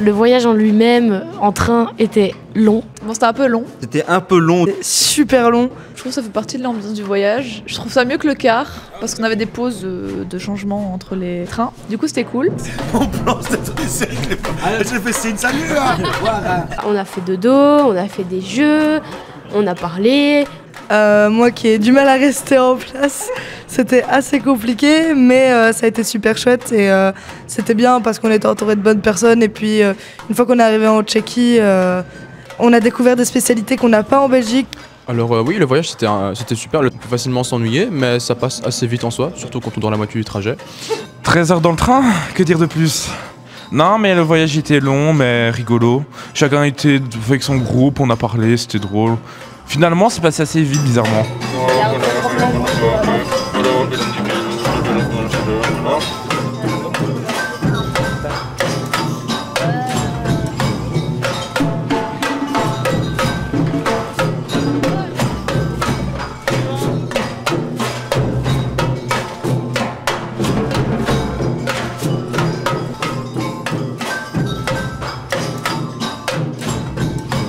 Le voyage en lui-même, en train, était long. Bon, c'était un peu long. C'était un peu long. Super long. Je trouve que ça fait partie de l'ambiance du voyage. Je trouve ça mieux que le car, parce qu'on avait des pauses de changement entre les trains. Du coup, c'était cool. Mon plan, c'est j'ai fait signe, salut hein. On a fait dodo, on a fait des jeux, on a parlé. Moi qui ai du mal à rester en place, c'était assez compliqué, mais ça a été super chouette et c'était bien parce qu'on était entouré de bonnes personnes. Et puis une fois qu'on est arrivé en Tchéquie, on a découvert des spécialités qu'on n'a pas en Belgique. Alors oui, le voyage c'était super, on peut facilement s'ennuyer, mais ça passe assez vite en soi, surtout quand on dort la moitié du trajet. 13 heures dans le train, que dire de plus? Non, mais le voyage était long, mais rigolo. Chacun était avec son groupe, on a parlé, c'était drôle. Finalement, c'est passé assez vite, bizarrement.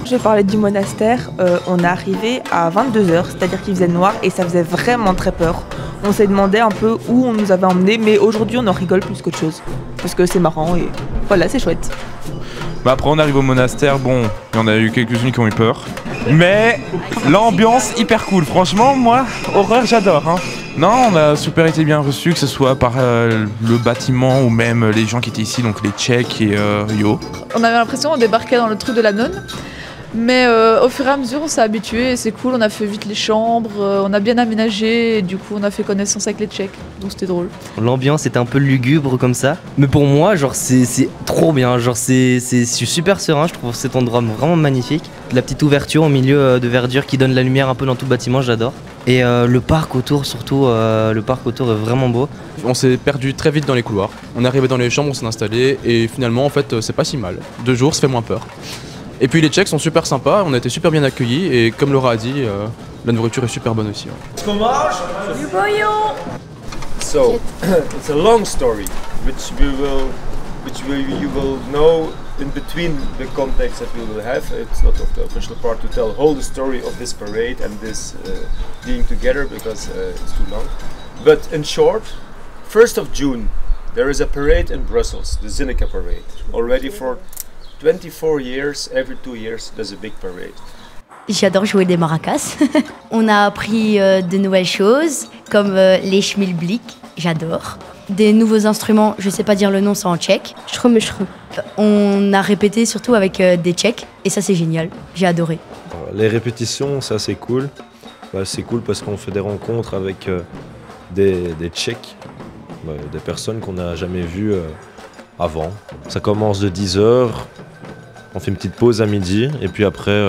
Je vais parler du monastère. On est arrivé à 22h, c'est-à-dire qu'il faisait noir et ça faisait vraiment très peur. On s'est demandé un peu où on nous avait emmenés, mais aujourd'hui on en rigole plus qu'autre chose. Parce que c'est marrant et voilà, c'est chouette. Bah après on arrive au monastère, bon, il y en a eu quelques-unes qui ont eu peur. Mais l'ambiance hyper cool, franchement moi, horreur j'adore. Hein. Non, on a super été bien reçus, que ce soit par le bâtiment ou même les gens qui étaient ici, donc les Tchèques et Yo. On avait l'impression qu'on débarquait dans le truc de la nonne. Mais au fur et à mesure, on s'est habitué et c'est cool. On a fait vite les chambres, on a bien aménagé et du coup, on a fait connaissance avec les Tchèques. Donc c'était drôle. L'ambiance était un peu lugubre comme ça. Mais pour moi, genre c'est trop bien. Genre je suis super serein. Je trouve cet endroit vraiment magnifique. La petite ouverture au milieu de verdure qui donne la lumière un peu dans tout le bâtiment, j'adore. Et le parc autour surtout, le parc autour est vraiment beau. On s'est perdu très vite dans les couloirs. On est arrivé dans les chambres, on s'est installé et finalement en fait c'est pas si mal. 2 jours, ça fait moins peur. Et puis les Tchèques sont super sympas, on a été super bien accueillis et comme Laura a dit, la nourriture est super bonne aussi. Est-ce qu'on mange? Du bouillon. So, it's a long story, which you will know in between the context that we will have. It's not of the official part to tell whole the story of this parade and this being together because it's too long. But in short, 1st of June, there is a parade in Brussels, the Zinneke parade, already for 24 years, every 2 years, there's a big parade. J'adore jouer des maracas. On a appris de nouvelles choses, comme les schmilblick, j'adore. Des nouveaux instruments, je sais pas dire le nom, c'est en tchèque. Schrum. On a répété surtout avec des Tchèques, et ça c'est génial, j'ai adoré. Les répétitions, ça c'est cool. C'est cool parce qu'on fait des rencontres avec des Tchèques, des personnes qu'on n'a jamais vues avant. Ça commence de 10h, on fait une petite pause à midi et puis après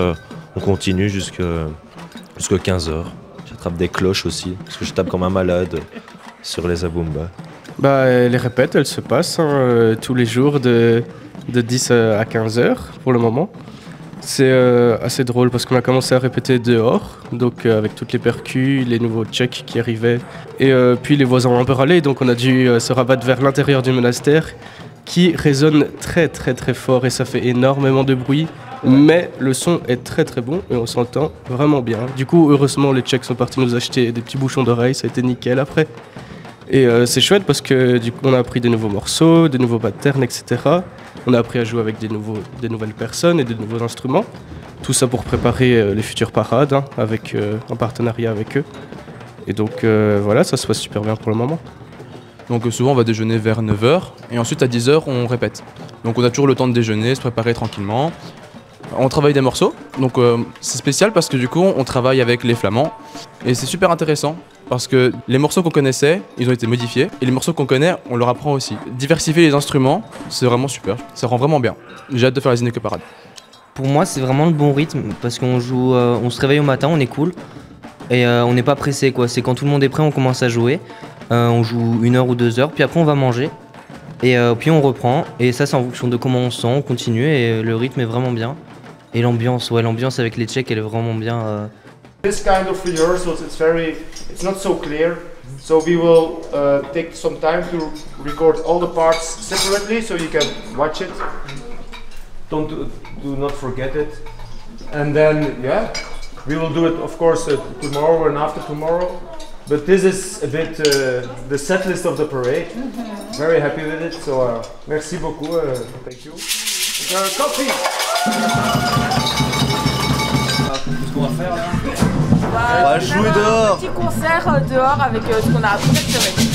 on continue jusqu'à 15h. J'attrape des cloches aussi parce que je tape comme un malade sur les zabumba. Les répètes, elles se passent tous les jours de 10 à 15h pour le moment. C'est assez drôle parce qu'on a commencé à répéter dehors, donc avec toutes les percus, les nouveaux Tchèques qui arrivaient. Et puis les voisins ont un peu râlé, donc on a dû se rabattre vers l'intérieur du monastère qui résonne très très très fort et ça fait énormément de bruit. Mais le son est très très bon et on s'entend vraiment bien. Du coup, heureusement, les Tchèques sont partis nous acheter des petits bouchons d'oreilles, ça a été nickel après. Et c'est chouette parce que du coup, on a appris des nouveaux morceaux, des nouveaux patterns, etc. On a appris à jouer avec des nouvelles personnes et des nouveaux instruments. Tout ça pour préparer les futures parades, en partenariat avec eux. Et donc voilà, ça se passe super bien pour le moment. Donc souvent on va déjeuner vers 9h et ensuite à 10h on répète. Donc on a toujours le temps de déjeuner, se préparer tranquillement. On travaille des morceaux, donc c'est spécial parce que du coup on travaille avec les Flamands et c'est super intéressant parce que les morceaux qu'on connaissait, ils ont été modifiés et les morceaux qu'on connaît, on leur apprend aussi. Diversifier les instruments, c'est vraiment super, ça rend vraiment bien. J'ai hâte de faire la Zinneke parade. Pour moi c'est vraiment le bon rythme parce qu'on joue, on se réveille au matin, on est cool et on n'est pas pressé quoi. C'est quand tout le monde est prêt, on commence à jouer. On joue 1 heure ou 2 heures, puis après on va manger et puis on reprend et ça c'est en fonction de comment on se sent, on continue et le rythme est vraiment bien et l'ambiance avec les Tchèques elle est vraiment bien. This kind of rehearsals it's not so clear, so we will take some time to record all the parts separately so you can watch it do not forget it. And then, yeah, we will do it, of course, tomorrow and after tomorrow. But this is a bit the set list of the parade. Very happy with it. So, merci beaucoup. Thank you. Coffee. Qu'est-ce qu'on va faire là? On va jouer dehors. Un petit concert dehors avec ce qu'on a appris cette semaine.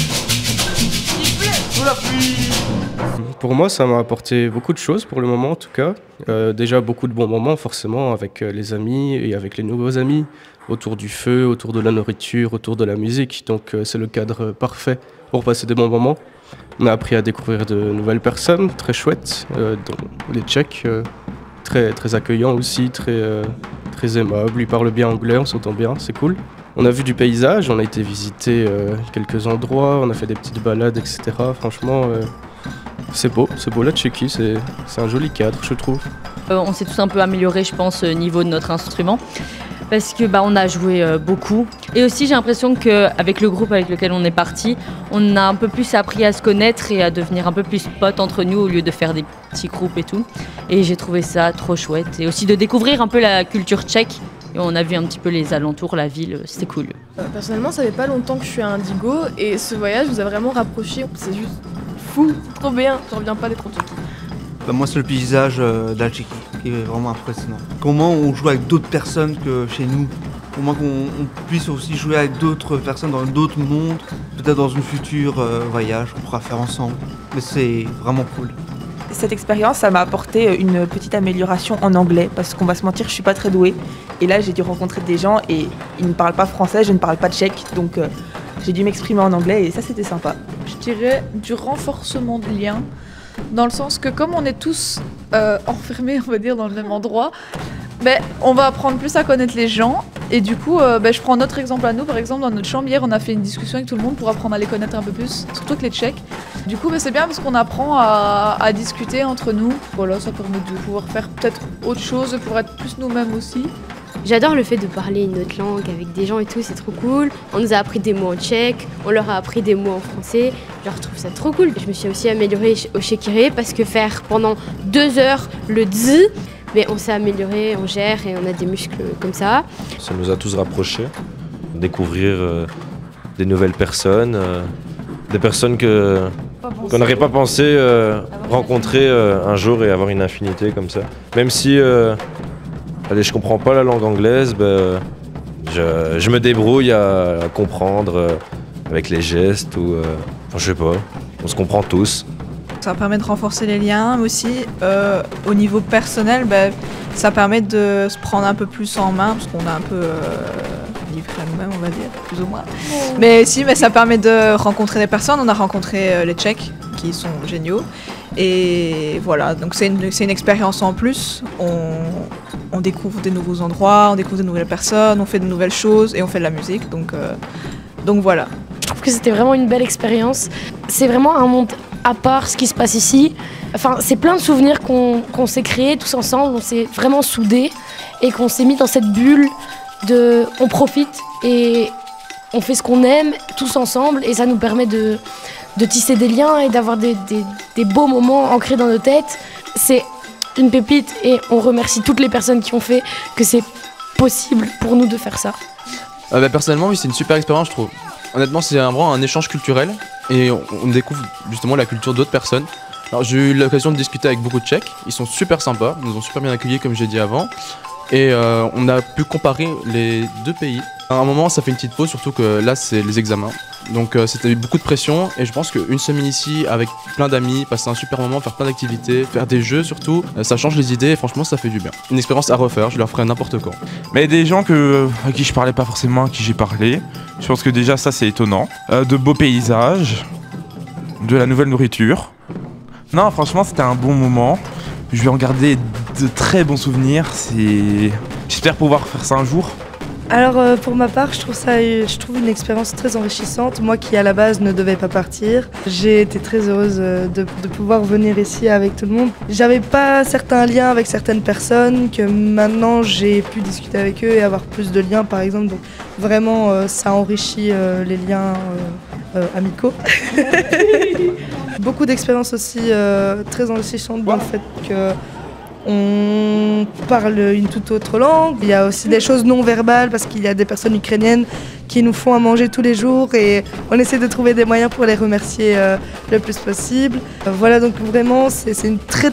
Sous la pluie. Pour moi, ça m'a apporté beaucoup de choses pour le moment en tout cas. Déjà beaucoup de bons moments forcément avec les amis et avec les nouveaux amis, autour du feu, autour de la nourriture, autour de la musique. Donc c'est le cadre parfait pour passer des bons moments. On a appris à découvrir de nouvelles personnes très chouettes, dont les Tchèques, très accueillants aussi, très aimables. Ils parlent bien anglais, on s'entend bien, c'est cool. On a vu du paysage, on a été visiter quelques endroits, on a fait des petites balades, etc. Franchement, c'est beau la Tchéquie, c'est un joli cadre, je trouve. On s'est tous un peu améliorés, je pense, au niveau de notre instrument. Parce que on a joué beaucoup. Et aussi, j'ai l'impression qu'avec le groupe avec lequel on est parti, on a un peu plus appris à se connaître et à devenir un peu plus potes entre nous au lieu de faire des petits groupes et tout. Et j'ai trouvé ça trop chouette. Et aussi de découvrir un peu la culture tchèque. Et on a vu un petit peu les alentours, la ville, c'était cool. Personnellement, ça fait pas longtemps que je suis à Indigo et ce voyage nous a vraiment rapprochés. C'est juste fou, trop bien, je reviens pas d'être en Tchéquie. Moi, c'est le paysage de la Tchéquie qui est vraiment impressionnant. Comment on joue avec d'autres personnes que chez nous. Comment qu'on puisse aussi jouer avec d'autres personnes dans d'autres mondes, peut-être dans une future voyage qu'on pourra faire ensemble. Mais c'est vraiment cool. Cette expérience, ça m'a apporté une petite amélioration en anglais, parce qu'on va se mentir, je suis pas très douée. Et là, j'ai dû rencontrer des gens et ils ne parlent pas français, je ne parle pas tchèque, donc j'ai dû m'exprimer en anglais et ça, c'était sympa. Je dirais du renforcement de liens, dans le sens que comme on est tous enfermés, on va dire, dans le même endroit, on va apprendre plus à connaître les gens. Et du coup, je prends notre exemple à nous. Par exemple, dans notre chambre, hier, on a fait une discussion avec tout le monde pour apprendre à les connaître un peu plus, surtout avec les Tchèques. Du coup, c'est bien parce qu'on apprend à discuter entre nous. Voilà, ça permet de pouvoir faire peut-être autre chose, pour être plus nous-mêmes aussi. J'adore le fait de parler une autre langue avec des gens et tout, c'est trop cool. On nous a appris des mots en tchèque, on leur a appris des mots en français. Je trouve ça trop cool. Je me suis aussi améliorée au Shekiré parce que faire pendant 2 heures le dz, mais on s'est amélioré, on gère et on a des muscles comme ça. Ça nous a tous rapprochés, découvrir des nouvelles personnes, des personnes qu'on n'aurait pas pensé rencontrer un jour et avoir une infinité comme ça. Même si je comprends pas la langue anglaise, je me débrouille à comprendre avec les gestes ou je sais pas, on se comprend tous. Ça permet de renforcer les liens, mais aussi au niveau personnel, ça permet de se prendre un peu plus en main, parce qu'on est un peu livré à nous-mêmes, on va dire, plus ou moins. Mais ça permet de rencontrer des personnes. On a rencontré les Tchèques, qui sont géniaux. Et voilà, donc c'est une expérience en plus. On découvre des nouveaux endroits, on découvre de nouvelles personnes, on fait de nouvelles choses et on fait de la musique. Donc voilà. Je trouve que c'était vraiment une belle expérience. C'est vraiment un monde à part ce qui se passe ici. Enfin, c'est plein de souvenirs qu'on s'est créés tous ensemble, on s'est vraiment soudés et qu'on s'est mis dans cette bulle de on profite et on fait ce qu'on aime tous ensemble et ça nous permet de tisser des liens et d'avoir des beaux moments ancrés dans nos têtes. C'est une pépite et on remercie toutes les personnes qui ont fait que c'est possible pour nous de faire ça. Personnellement, oui, c'est une super expérience, je trouve. Honnêtement, c'est vraiment un échange culturel et on découvre justement la culture d'autres personnes. Alors, j'ai eu l'occasion de discuter avec beaucoup de Tchèques, ils sont super sympas, ils nous ont super bien accueillis comme j'ai dit avant. Et on a pu comparer les deux pays. À un moment, ça fait une petite pause, surtout que là, c'est les examens. Donc c'était beaucoup de pression et je pense qu'une semaine ici avec plein d'amis, passer un super moment, faire plein d'activités, faire des jeux surtout, ça change les idées et franchement ça fait du bien. Une expérience à refaire, je leur ferai n'importe quand. Mais des gens à qui je parlais pas forcément, à qui j'ai parlé, je pense que déjà ça c'est étonnant. De beaux paysages, de la nouvelle nourriture. Non franchement c'était un bon moment. Je vais en garder de très bons souvenirs. J'espère pouvoir faire ça un jour. Alors pour ma part, je trouve une expérience très enrichissante. Moi qui à la base ne devais pas partir, j'ai été très heureuse de pouvoir venir ici avec tout le monde. J'avais pas certains liens avec certaines personnes que maintenant j'ai pu discuter avec eux et avoir plus de liens par exemple. Donc vraiment ça enrichit les liens amicaux. Beaucoup d'expériences aussi très enrichissantes dans le fait que On parle une toute autre langue. Il y a aussi des choses non verbales parce qu'il y a des personnes ukrainiennes qui nous font à manger tous les jours et on essaie de trouver des moyens pour les remercier le plus possible. Voilà, donc vraiment c'est une très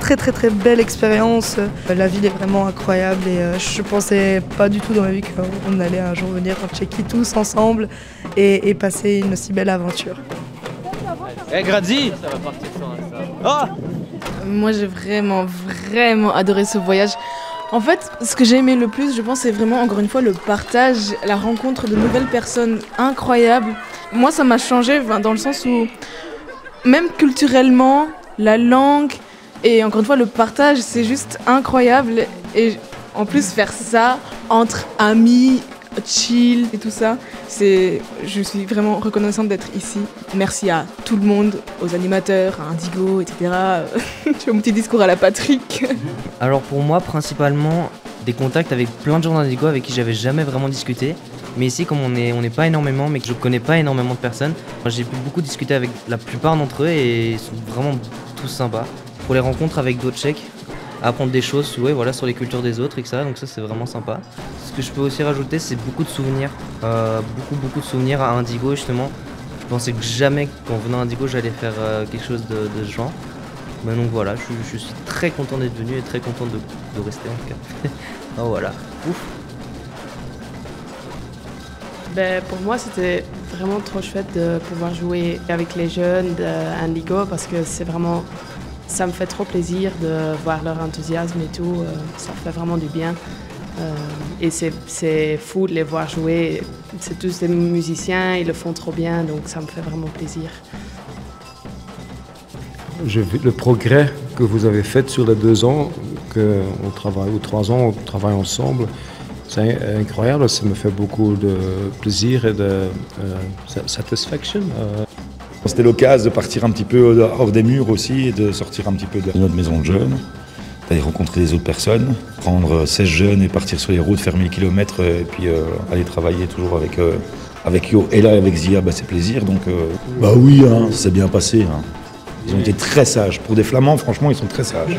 belle expérience. La ville est vraiment incroyable et je pensais pas du tout dans ma vie qu'on allait un jour venir en Tchéquie tous ensemble et passer une aussi belle aventure. Eh Grady, oh Moi j'ai vraiment adoré ce voyage. En fait, ce que j'ai aimé le plus, je pense, c'est vraiment encore une fois le partage, la rencontre de nouvelles personnes incroyables. Moi ça m'a changé dans le sens où même culturellement, la langue et encore une fois le partage, c'est juste incroyable. Et en plus faire ça entre amis, chill et tout ça, je suis vraiment reconnaissante d'être ici. Merci à tout le monde, aux animateurs, à Indigo, etc. Je fais mon petit discours à la Patrick. Alors pour moi, principalement, des contacts avec plein de gens d'Indigo avec qui j'avais jamais vraiment discuté. Mais ici, comme on n'est pas énormément, mais que je connais pas énormément de personnes, j'ai pu beaucoup discuter avec la plupart d'entre eux et ils sont vraiment tous sympas. Pour les rencontres avec d'autres Tchèques, apprendre des choses voilà, sur les cultures des autres, etc. Donc ça c'est vraiment sympa. Ce que je peux aussi rajouter, c'est beaucoup de souvenirs. Beaucoup de souvenirs à Indigo justement. Je pensais que jamais qu'en venant à Indigo j'allais faire quelque chose de ce genre. Mais donc voilà, je suis très content d'être venu et très content de rester en tout cas. Donc voilà, ouf. Pour moi c'était vraiment trop chouette de pouvoir jouer avec les jeunes d'Indigo parce que ça me fait trop plaisir de voir leur enthousiasme et tout, ça fait vraiment du bien. Et c'est fou de les voir jouer, c'est tous des musiciens, ils le font trop bien, donc ça me fait vraiment plaisir. J'ai vu le progrès que vous avez fait sur les 2 ans, qu'on travaille, ou 3 ans, on travaille ensemble. C'est incroyable, ça me fait beaucoup de plaisir et de satisfaction. C'était l'occasion de partir un petit peu hors des murs aussi et de sortir un petit peu de notre maison de jeunes, d'aller rencontrer des autres personnes, prendre 16 jeunes et partir sur les routes, faire 1000 km et puis aller travailler toujours avec Yo. Et là avec Zia, c'est plaisir. Donc, bah oui, ça s'est bien passé. Ils ont été très sages. Pour des Flamands, franchement, ils sont très sages.